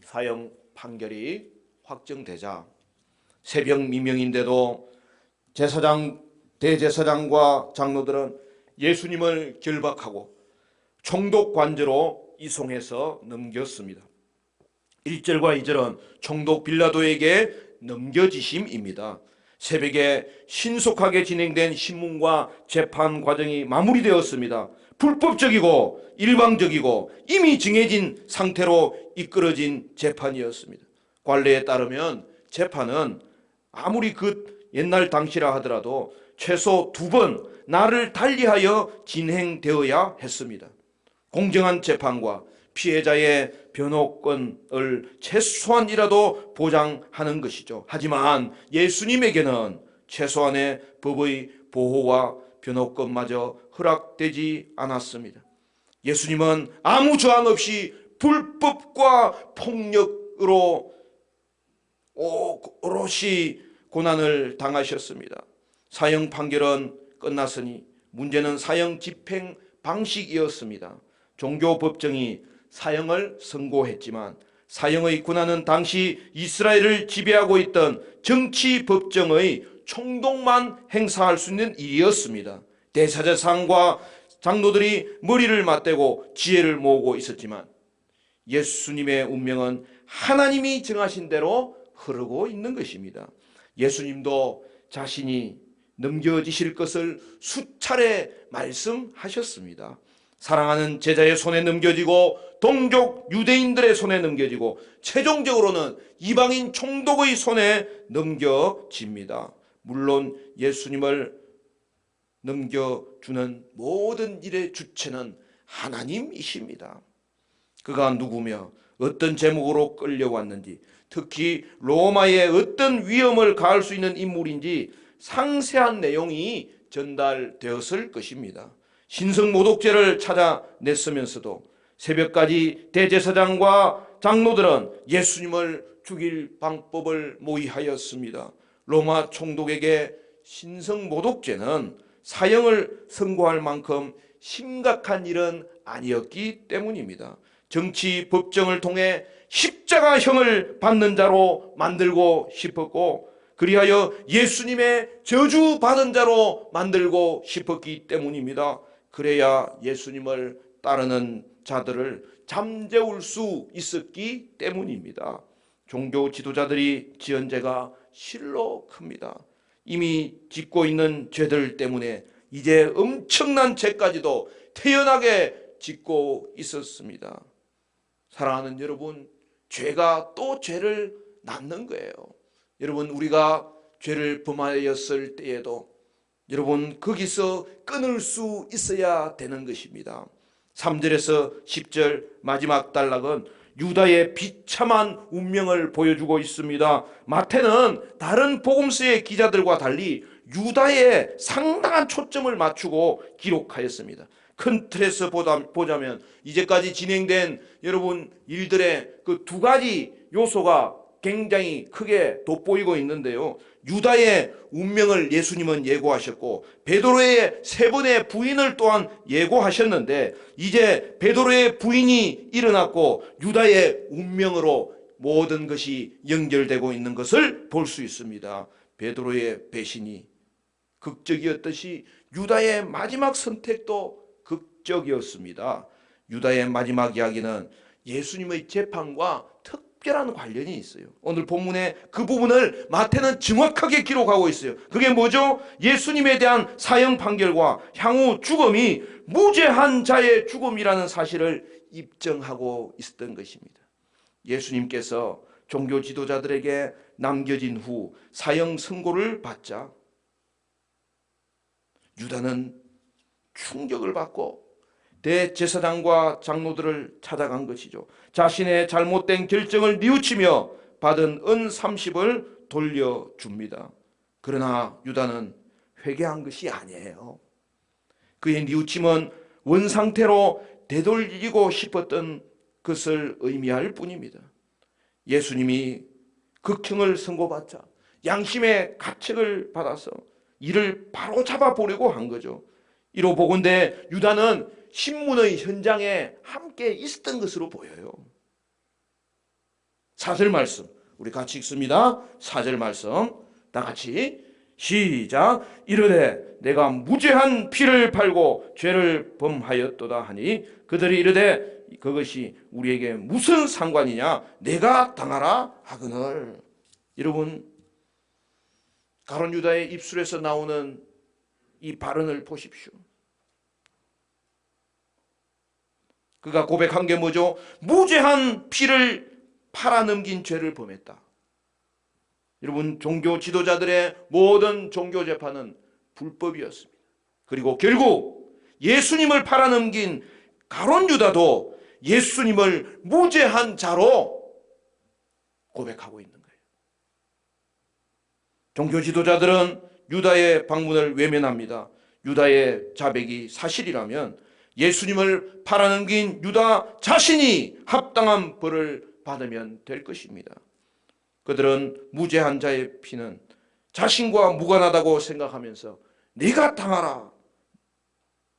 사형 판결이 확정되자 새벽 미명인데도 대제사장과 장로들은 예수님을 결박하고 총독관저로 이송해서 넘겼습니다. 1절과 2절은 총독 빌라도에게 넘겨지심입니다. 새벽에 신속하게 진행된 신문과 재판 과정이 마무리되었습니다. 불법적이고 일방적이고 이미 정해진 상태로 이끌어진 재판이었습니다. 관례에 따르면 재판은 아무리 그 옛날 당시라 하더라도 최소 2번 날을 달리하여 진행되어야 했습니다. 공정한 재판과 피해자의 변호권을 최소한이라도 보장하는 것이죠. 하지만 예수님에게는 최소한의 법의 보호와 변호권마저 허락되지 않았습니다. 예수님은 아무 저항 없이 불법과 폭력으로 오롯이 고난을 당하셨습니다. 사형 판결은 끝났으니 문제는 사형 집행 방식이었습니다. 종교 법정이 사형을 선고했지만 사형의 권한은 당시 이스라엘을 지배하고 있던 정치 법정의 총독만 행사할 수 있는 일이었습니다. 대제사장과 장로들이 머리를 맞대고 지혜를 모으고 있었지만 예수님의 운명은 하나님이 정하신 대로 흐르고 있는 것입니다. 예수님도 자신이 넘겨지실 것을 수차례 말씀하셨습니다. 사랑하는 제자의 손에 넘겨지고 동족 유대인들의 손에 넘겨지고 최종적으로는 이방인 총독의 손에 넘겨집니다. 물론 예수님을 넘겨주는 모든 일의 주체는 하나님이십니다. 그가 누구며 어떤 제목으로 끌려왔는지, 특히 로마의 어떤 위험을 가할 수 있는 인물인지 상세한 내용이 전달되었을 것입니다. 신성모독죄를 찾아냈으면서도 새벽까지 대제사장과 장로들은 예수님을 죽일 방법을 모의하였습니다. 로마 총독에게 신성모독죄는 사형을 선고할 만큼 심각한 일은 아니었기 때문입니다. 정치 법정을 통해 십자가형을 받는 자로 만들고 싶었고 그리하여 예수님의 저주받은 자로 만들고 싶었기 때문입니다. 그래야 예수님을 따르는 자들을 잠재울 수 있었기 때문입니다. 종교 지도자들이 지은 죄가 실로 큽니다. 이미 짓고 있는 죄들 때문에 이제 엄청난 죄까지도 태연하게 짓고 있었습니다. 사랑하는 여러분, 죄가 또 죄를 낳는 거예요. 여러분, 우리가 죄를 범하였을 때에도 여러분 거기서 끊을 수 있어야 되는 것입니다. 3절에서 10절 마지막 단락은 유다의 비참한 운명을 보여주고 있습니다. 마태는 다른 복음서의 기자들과 달리 유다에 상당한 초점을 맞추고 기록하였습니다. 큰 틀에서 보자면 이제까지 진행된 여러분 일들의 그 2가지 요소가 굉장히 크게 돋보이고 있는데요. 유다의 운명을 예수님은 예고하셨고 베드로의 3번의 부인을 또한 예고하셨는데 이제 베드로의 부인이 일어났고 유다의 운명으로 모든 것이 연결되고 있는 것을 볼 수 있습니다. 베드로의 배신이 극적이었듯이 유다의 마지막 선택도 극적이었습니다. 유다의 마지막 이야기는 예수님의 재판과 특별한 관련이 있어요. 오늘 본문에 그 부분을 마태는 정확하게 기록하고 있어요. 그게 뭐죠? 예수님에 대한 사형 판결과 향후 죽음이 무죄한 자의 죽음이라는 사실을 입증하고 있었던 것입니다. 예수님께서 종교 지도자들에게 남겨진 후 사형 선고를 받자 유다는 충격을 받고 대제사장과 장로들을 찾아간 것이죠. 자신의 잘못된 결정을 뉘우치며 받은 은 30을 돌려줍니다. 그러나 유다는 회개한 것이 아니에요. 그의 뉘우침은 원상태로 되돌리고 싶었던 것을 의미할 뿐입니다. 예수님이 극형을 선고받자 양심의 가책을 받아서 이를 바로 잡아보려고 한 거죠. 이로 보건대 유다는 신문의 현장에 함께 있었던 것으로 보여요. 4절 말씀 우리 같이 읽습니다. 4절 말씀 다 같이 시작. 이르되 내가 무죄한 피를 팔고 죄를 범하였도다 하니 그들이 이르되 그것이 우리에게 무슨 상관이냐 내가 당하라 하거늘. 여러분, 가룟 유다의 입술에서 나오는 이 발언을 보십시오. 그가 고백한 게 뭐죠? 무죄한 피를 팔아넘긴 죄를 범했다. 여러분, 종교 지도자들의 모든 종교 재판은 불법이었습니다. 그리고 결국 예수님을 팔아넘긴 가룟 유다도 예수님을 무죄한 자로 고백하고 있는 거예요. 종교 지도자들은 유다의 방문을 외면합니다. 유다의 자백이 사실이라면 예수님을 팔아넘긴 유다 자신이 합당한 벌을 받으면 될 것입니다. 그들은 무죄한 자의 피는 자신과 무관하다고 생각하면서 네가 당하라,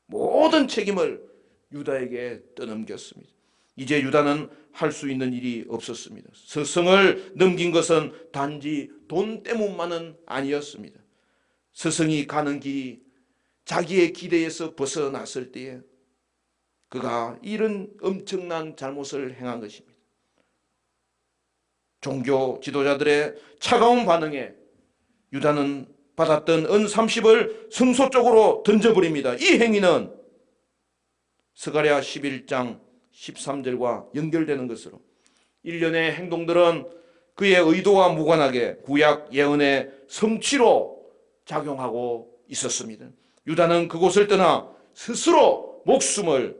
모든 책임을 유다에게 떠넘겼습니다. 이제 유다는 할 수 있는 일이 없었습니다. 스승을 넘긴 것은 단지 돈 때문만은 아니었습니다. 스승이 가는 길이 자기의 기대에서 벗어났을 때에 그가 이런 엄청난 잘못을 행한 것입니다. 종교 지도자들의 차가운 반응에 유다는 받았던 은 30을 성소 쪽으로 던져버립니다. 이 행위는 스가랴 11장 13절과 연결되는 것으로 일련의 행동들은 그의 의도와 무관하게 구약 예언의 성취로 작용하고 있었습니다. 유다는 그곳을 떠나 스스로 목숨을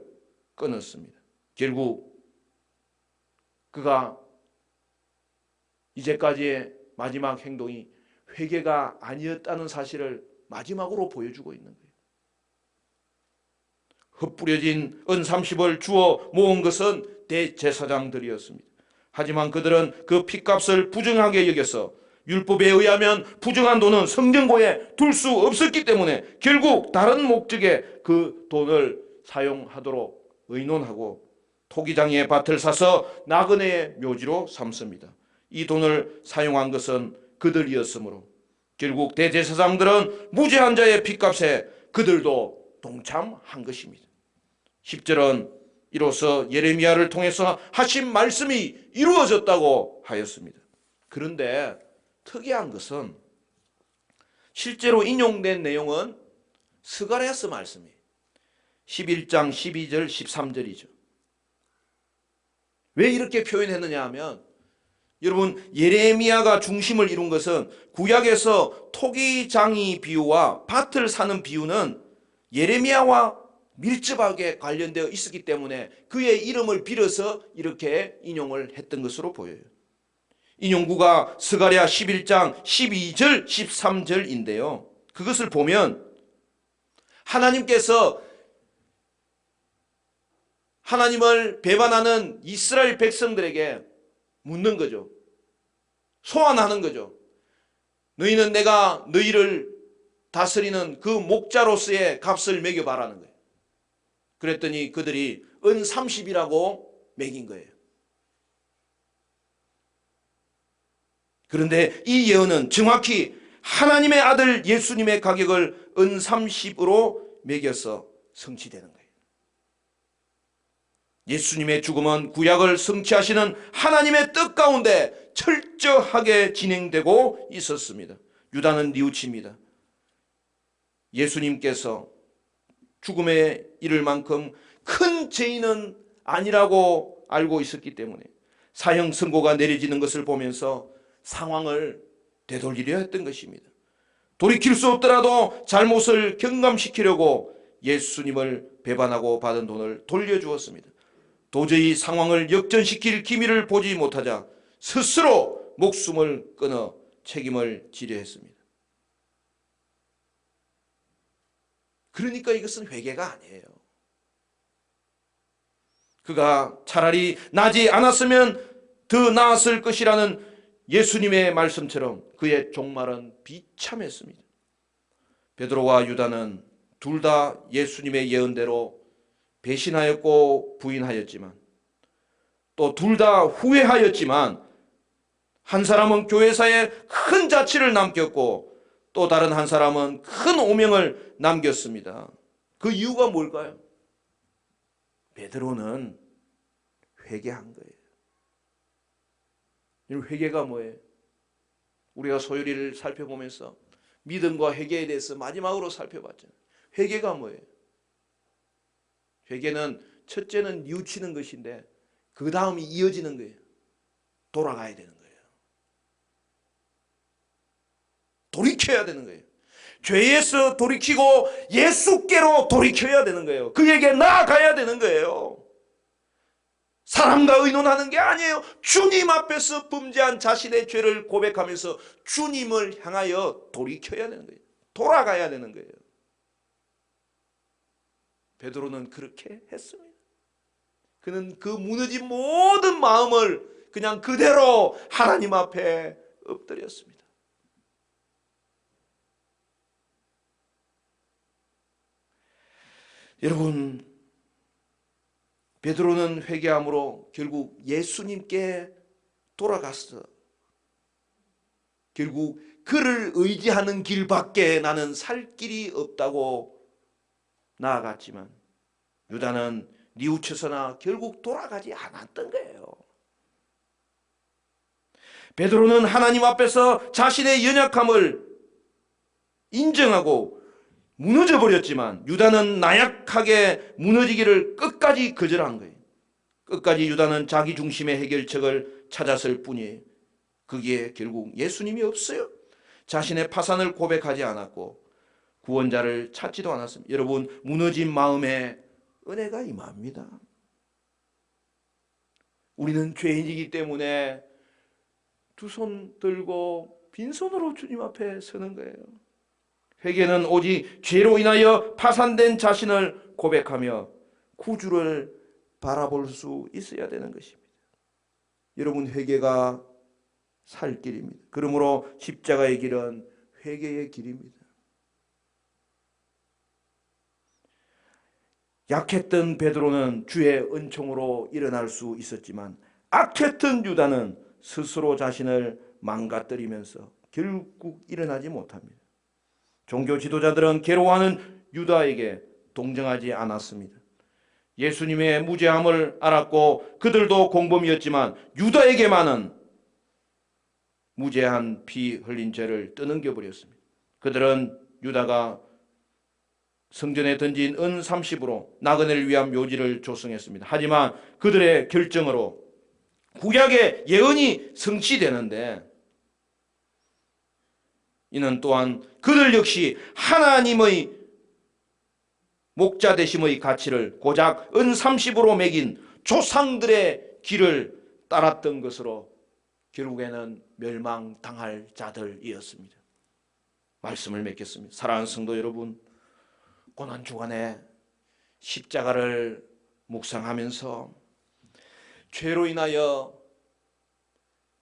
끊었습니다. 결국 그가 이제까지의 마지막 행동이 회개가 아니었다는 사실을 마지막으로 보여주고 있는 거예요. 흩뿌려진 은 30을 주워 모은 것은 대제사장들이었습니다. 하지만 그들은 그 핏값을 부정하게 여겨서 율법에 의하면 부정한 돈은 성전고에 둘 수 없었기 때문에 결국 다른 목적에 그 돈을 사용하도록 의논하고 토기장의 밭을 사서 나그네의 묘지로 삼습니다. 이 돈을 사용한 것은 그들이었으므로 결국 대제사장들은 무죄한 자의 핏값에 그들도 동참한 것입니다. 10절은 이로써 예레미야를 통해서 하신 말씀이 이루어졌다고 하였습니다. 그런데 특이한 것은 실제로 인용된 내용은 스가랴서 말씀이에요. 11장 12절 13절이죠. 왜 이렇게 표현했느냐 하면 여러분, 예레미야가 중심을 이룬 것은 구약에서 토기장이 비유와 밭을 사는 비유는 예레미야와 밀접하게 관련되어 있었기 때문에 그의 이름을 빌어서 이렇게 인용을 했던 것으로 보여요. 인용구가 스가랴 11장 12절 13절인데요. 그것을 보면 하나님께서 하나님을 배반하는 이스라엘 백성들에게 묻는 거죠. 소환하는 거죠. 너희는 내가 너희를 다스리는 그 목자로서의 값을 매겨봐라는 거예요. 그랬더니 그들이 은 30이라고 매긴 거예요. 그런데 이 예언은 정확히 하나님의 아들 예수님의 가격을 은 30으로 매겨서 성취되는 거예요. 예수님의 죽음은 구약을 성취하시는 하나님의 뜻 가운데 철저하게 진행되고 있었습니다. 유다는 뉘우칩니다. 예수님께서 죽음에 이를 만큼 큰 죄인은 아니라고 알고 있었기 때문에 사형 선고가 내려지는 것을 보면서 상황을 되돌리려 했던 것입니다. 돌이킬 수 없더라도 잘못을 경감시키려고 예수님을 배반하고 받은 돈을 돌려주었습니다. 도저히 상황을 역전시킬 기미를 보지 못하자 스스로 목숨을 끊어 책임을 지려 했습니다. 그러니까 이것은 회개가 아니에요. 그가 차라리 나지 않았으면 더 나았을 것이라는 예수님의 말씀처럼 그의 종말은 비참했습니다. 베드로와 유다는 둘 다 예수님의 예언대로 배신하였고 부인하였지만 또 둘 다 후회하였지만 한 사람은 교회사에 큰 자취를 남겼고 또 다른 한 사람은 큰 오명을 남겼습니다. 그 이유가 뭘까요? 베드로는 회개한 거예요. 회개가 뭐예요? 우리가 소요리를 살펴보면서 믿음과 회개에 대해서 마지막으로 살펴봤잖아요. 회개가 뭐예요? 회개는 첫째는 뉘우치는 것인데 그 다음이 이어지는 거예요. 돌아가야 되는 거예요. 돌이켜야 되는 거예요. 죄에서 돌이키고 예수께로 돌이켜야 되는 거예요. 그에게 나아가야 되는 거예요. 사람과 의논하는 게 아니에요. 주님 앞에서 범죄한 자신의 죄를 고백하면서 주님을 향하여 돌이켜야 되는 거예요. 돌아가야 되는 거예요. 베드로는 그렇게 했습니다. 그는 그 무너진 모든 마음을 그냥 그대로 하나님 앞에 엎드렸습니다. 여러분, 베드로는 회개함으로 결국 예수님께 돌아갔어. 결국 그를 의지하는 길밖에 나는 살 길이 없다고 나아갔지만 유다는 뉘우쳐서나 결국 돌아가지 않았던 거예요. 베드로는 하나님 앞에서 자신의 연약함을 인정하고 무너져 버렸지만 유다는 나약하게 무너지기를 끝까지 거절한 거예요. 끝까지 유다는 자기 중심의 해결책을 찾았을 뿐이에요. 거기에 결국 예수님이 없어요. 자신의 파산을 고백하지 않았고 구원자를 찾지도 않았습니다. 여러분, 무너진 마음에 은혜가 임합니다. 우리는 죄인이기 때문에 두 손 들고 빈손으로 주님 앞에 서는 거예요. 회개는 오직 죄로 인하여 파산된 자신을 고백하며 구주를 바라볼 수 있어야 되는 것입니다. 여러분, 회개가 살 길입니다. 그러므로 십자가의 길은 회개의 길입니다. 약했던 베드로는 주의 은총으로 일어날 수 있었지만 악했던 유다는 스스로 자신을 망가뜨리면서 결국 일어나지 못합니다. 종교 지도자들은 괴로워하는 유다에게 동정하지 않았습니다. 예수님의 무죄함을 알았고 그들도 공범이었지만 유다에게만은 무죄한 피 흘린 죄를 떠넘겨버렸습니다. 그들은 유다가 성전에 던진 은 30으로 나그네를 위한 묘지를 조성했습니다. 하지만 그들의 결정으로 구약의 예언이 성취되는데 이는 또한 그들 역시 하나님의 목자 되심의 가치를 고작 은 30으로 매긴 조상들의 길을 따랐던 것으로 결국에는 멸망당할 자들이었습니다. 말씀을 맺겠습니다. 사랑하는 성도 여러분, 고난주간에 십자가를 묵상하면서 죄로 인하여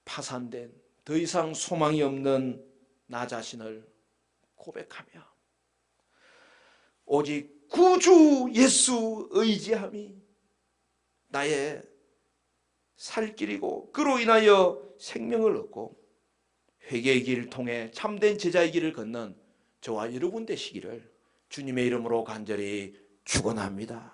파산된 더 이상 소망이 없는 나 자신을 고백하며 오직 구주 예수 의지함이 나의 살 길이고 그로 인하여 생명을 얻고 회개의 길을 통해 참된 제자의 길을 걷는 저와 여러분 되시기를 주님의 이름으로 간절히 축원합니다.